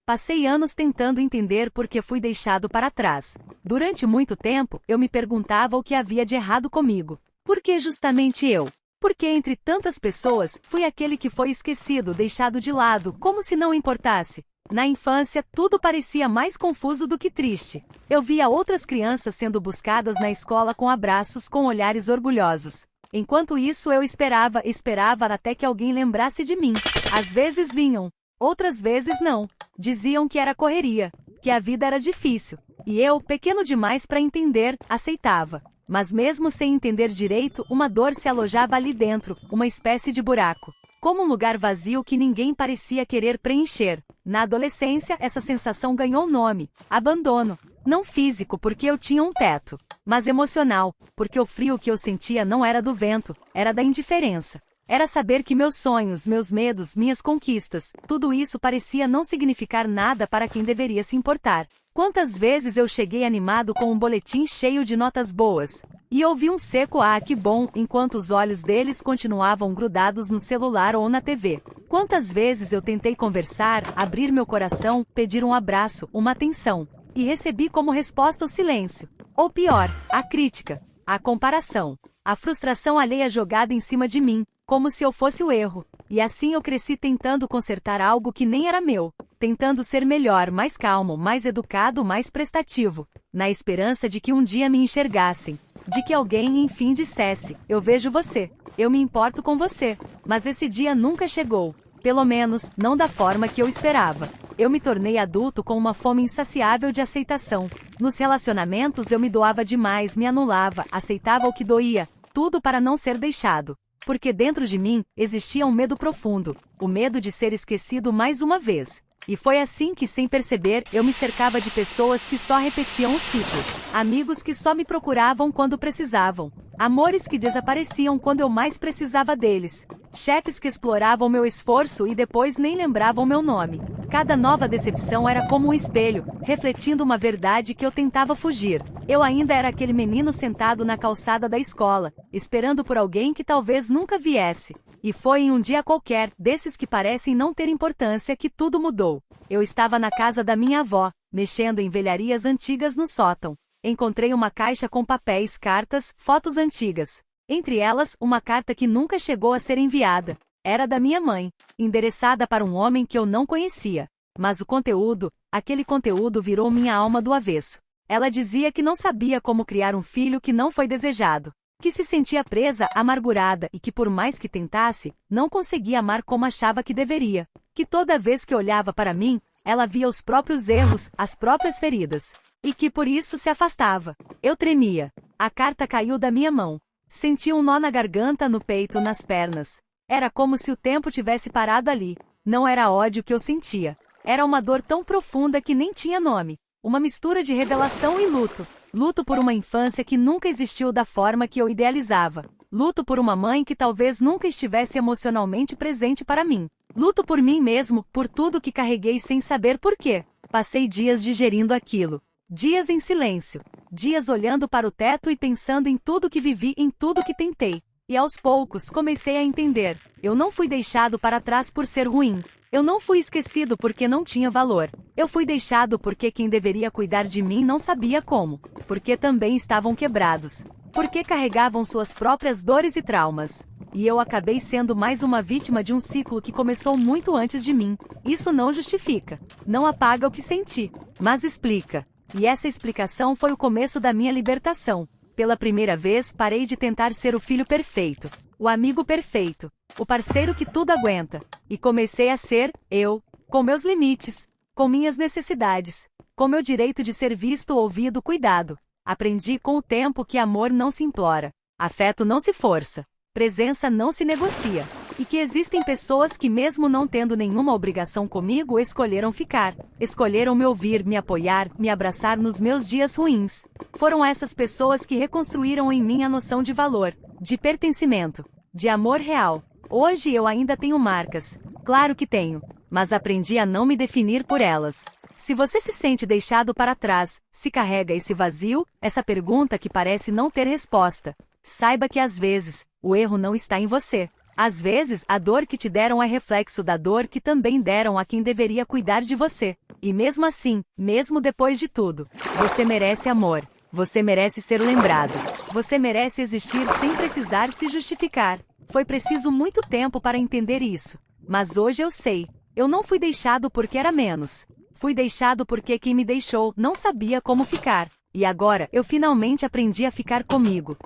Passei anos tentando entender por que fui deixado para trás. Durante muito tempo, eu me perguntava o que havia de errado comigo. Por que justamente eu? Porque entre tantas pessoas, fui aquele que foi esquecido, deixado de lado, como se não importasse. Na infância, tudo parecia mais confuso do que triste. Eu via outras crianças sendo buscadas na escola com abraços, com olhares orgulhosos. Enquanto isso, eu esperava até que alguém lembrasse de mim. Às vezes vinham, outras vezes não. Diziam que era correria, que a vida era difícil. E eu, pequeno demais para entender, aceitava. Mas mesmo sem entender direito, uma dor se alojava ali dentro, uma espécie de buraco. Como um lugar vazio que ninguém parecia querer preencher. Na adolescência, essa sensação ganhou nome: abandono. Não físico, porque eu tinha um teto, mas emocional, porque o frio que eu sentia não era do vento, era da indiferença. Era saber que meus sonhos, meus medos, minhas conquistas, tudo isso parecia não significar nada para quem deveria se importar. Quantas vezes eu cheguei animado com um boletim cheio de notas boas, e ouvi um seco "ah, que bom", enquanto os olhos deles continuavam grudados no celular ou na TV. Quantas vezes eu tentei conversar, abrir meu coração, pedir um abraço, uma atenção, e recebi como resposta o silêncio. Ou pior, a crítica, a comparação, a frustração alheia jogada em cima de mim, como se eu fosse o erro. E assim eu cresci tentando consertar algo que nem era meu, tentando ser melhor, mais calmo, mais educado, mais prestativo, na esperança de que um dia me enxergassem, de que alguém enfim dissesse: eu vejo você, eu me importo com você. Mas esse dia nunca chegou, pelo menos, não da forma que eu esperava. Eu me tornei adulto com uma fome insaciável de aceitação. Nos relacionamentos eu me doava demais, me anulava, aceitava o que doía, tudo para não ser deixado. Porque dentro de mim, existia um medo profundo, o medo de ser esquecido mais uma vez. E foi assim que, sem perceber, eu me cercava de pessoas que só repetiam o ciclo. Amigos que só me procuravam quando precisavam. Amores que desapareciam quando eu mais precisava deles. Chefes que exploravam meu esforço e depois nem lembravam meu nome. Cada nova decepção era como um espelho, refletindo uma verdade que eu tentava fugir. Eu ainda era aquele menino sentado na calçada da escola, esperando por alguém que talvez nunca viesse. E foi em um dia qualquer, desses que parecem não ter importância, que tudo mudou. Eu estava na casa da minha avó, mexendo em velharias antigas no sótão. Encontrei uma caixa com papéis, cartas, fotos antigas. Entre elas, uma carta que nunca chegou a ser enviada. Era da minha mãe, endereçada para um homem que eu não conhecia. Mas o conteúdo, aquele conteúdo virou minha alma do avesso. Ela dizia que não sabia como criar um filho que não foi desejado. Que se sentia presa, amargurada e que por mais que tentasse, não conseguia amar como achava que deveria. Que toda vez que olhava para mim, ela via os próprios erros, as próprias feridas. E que por isso se afastava. Eu tremia. A carta caiu da minha mão. Senti um nó na garganta, no peito, nas pernas. Era como se o tempo tivesse parado ali. Não era ódio que eu sentia. Era uma dor tão profunda que nem tinha nome. Uma mistura de revelação e luto. Luto por uma infância que nunca existiu da forma que eu idealizava. Luto por uma mãe que talvez nunca estivesse emocionalmente presente para mim. Luto por mim mesmo, por tudo que carreguei sem saber por quê. Passei dias digerindo aquilo. Dias em silêncio. Dias olhando para o teto e pensando em tudo que vivi, em tudo que tentei. E aos poucos comecei a entender. Eu não fui deixado para trás por ser ruim. Eu não fui esquecido porque não tinha valor. Eu fui deixado porque quem deveria cuidar de mim não sabia como. Porque também estavam quebrados. Porque carregavam suas próprias dores e traumas. E eu acabei sendo mais uma vítima de um ciclo que começou muito antes de mim. Isso não justifica. Não apaga o que senti. Mas explica. E essa explicação foi o começo da minha libertação. Pela primeira vez, parei de tentar ser o filho perfeito. O amigo perfeito. O parceiro que tudo aguenta. E comecei a ser, eu, com meus limites, com minhas necessidades, com meu direito de ser visto, ouvido, cuidado. Aprendi com o tempo que amor não se implora, afeto não se força, presença não se negocia. E que existem pessoas que mesmo não tendo nenhuma obrigação comigo escolheram ficar. Escolheram me ouvir, me apoiar, me abraçar nos meus dias ruins. Foram essas pessoas que reconstruíram em mim a noção de valor, de pertencimento, de amor real. Hoje eu ainda tenho marcas. Claro que tenho. Mas aprendi a não me definir por elas. Se você se sente deixado para trás, se carrega esse vazio, essa pergunta que parece não ter resposta, saiba que às vezes, o erro não está em você. Às vezes, a dor que te deram é reflexo da dor que também deram a quem deveria cuidar de você. E mesmo assim, mesmo depois de tudo, você merece amor. Você merece ser lembrado. Você merece existir sem precisar se justificar. Foi preciso muito tempo para entender isso. Mas hoje eu sei. Eu não fui deixado porque era menos. Fui deixado porque quem me deixou não sabia como ficar. E agora, eu finalmente aprendi a ficar comigo.